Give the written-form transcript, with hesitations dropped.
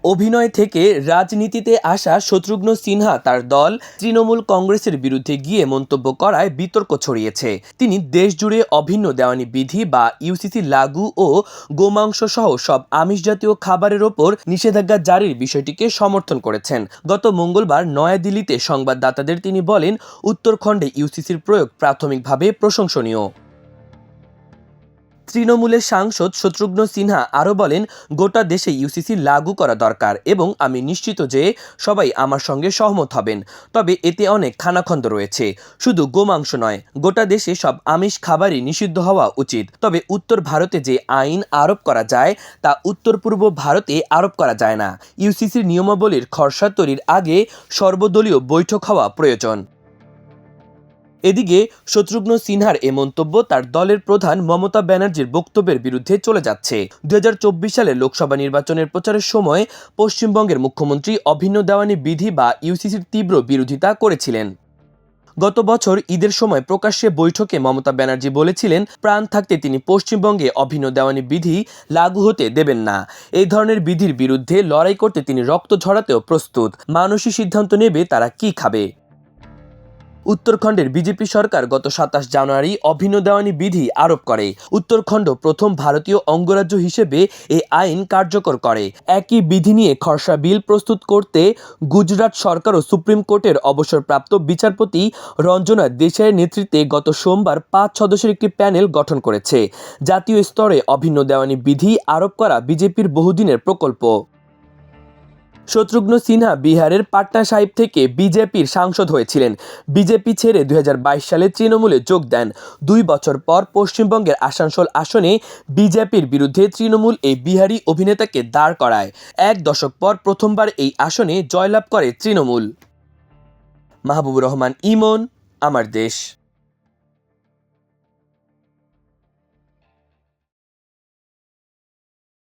অভিনয় থেকে রাজনীতিতে আসা শত্রুঘ্ন সিনহা তার দল তৃণমূল কংগ্রেসের বিরুদ্ধে গিয়ে মন্তব্য করায় বিতর্ক ছড়িয়েছে। তিনি দেশজুড়ে অভিন্ন দেওয়ানি বিধি বা ইউসিসি লাগু ও গোমাংস সহ সব আমিষ জাতীয় খাবারের ওপর নিষেধাজ্ঞা জারির বিষয়টিকে সমর্থন করেছেন। গত মঙ্গলবার নয়াদিল্লিতে সংবাদদাতাদের তিনি বলেন, উত্তরাখণ্ডে ইউসিসির প্রয়োগ প্রাথমিকভাবে প্রশংসনীয়। তৃণমূলের সাংসদ শত্রুঘ্ন সিনহা আরও বলেন, গোটা দেশে ইউসিসি লাগু করা দরকার এবং আমি নিশ্চিত যে সবাই আমার সঙ্গে সহমত হবেন। তবে এতে অনেক খানাখন্দ রয়েছে। শুধু গোমাংস নয়, গোটা দেশে সব আমিষ খাবারই নিষিদ্ধ হওয়া উচিত। তবে উত্তর ভারতে যে আইন আরোপ করা যায় তা উত্তর পূর্ব ভারতে আরোপ করা যায় না। ইউসিসির নিয়মাবলীর খসড়া তৈরির আগে সর্বদলীয় বৈঠক হওয়া প্রয়োজন। এদিকে শত্রুঘ্ন সিনহার এ মন্তব্য তার দলের প্রধান মমতা ব্যানার্জির বক্তব্যের বিরুদ্ধে চলে যাচ্ছে। 2024 সালে লোকসভা নির্বাচনের প্রচারের সময় পশ্চিমবঙ্গের মুখ্যমন্ত্রী অভিন্ন দেওয়ানি বিধি বা ইউসিসির তীব্র বিরোধিতা করেছিলেন। গত বছর ঈদের সময় প্রকাশ্যে বৈঠকে মমতা ব্যানার্জি বলেছিলেন, প্রাণ থাকতে তিনি পশ্চিমবঙ্গে অভিন্ন দেওয়ানি বিধি লাগু হতে দেবেন না। এই ধরনের বিধির বিরুদ্ধে লড়াই করতে তিনি রক্ত ঝরাতেও প্রস্তুত। মানুষই সিদ্ধান্ত নেবে তারা কি খাবে। উত্তরাখণ্ডের বিজেপি সরকার গত 27 জানুয়ারি অভিন্ন দেওয়ানি বিধি আরোপ করে। উত্তরাখণ্ড প্রথম ভারতীয় অঙ্গরাজ্য হিসেবে এই আইন কার্যকর করে। একই বিধি নিয়ে খসড়া বিল প্রস্তুত করতে গুজরাট সরকার ও সুপ্রিম কোর্টের অবসরপ্রাপ্ত বিচারপতি রঞ্জনা দেশাইয়ের নেতৃত্বে গত সোমবার 5 সদস্যের একটি প্যানেল গঠন করেছে। জাতীয় স্তরে অভিন্ন দেওয়ানি বিধি আরোপ করা বিজেপির বহুদিনের প্রকল্প। শত্রুঘ্ন সিনহা বিহারের পাটনা সাহিব থেকে বিজেপির সাংসদ হয়েছিলেন। বিজেপি ছেড়ে 2022 সালে তৃণমূলে যোগ দেন। 2 বছর পর পশ্চিমবঙ্গের আসানসোল আসনে বিজেপির বিরুদ্ধে তৃণমূল এই বিহারি অভিনেতাকে দাঁড় করায়। 1 দশক পর প্রথমবার এই আসনে জয়লাভ করে তৃণমূল। মাহবুবুর রহমান ইমন, আমার দেশ।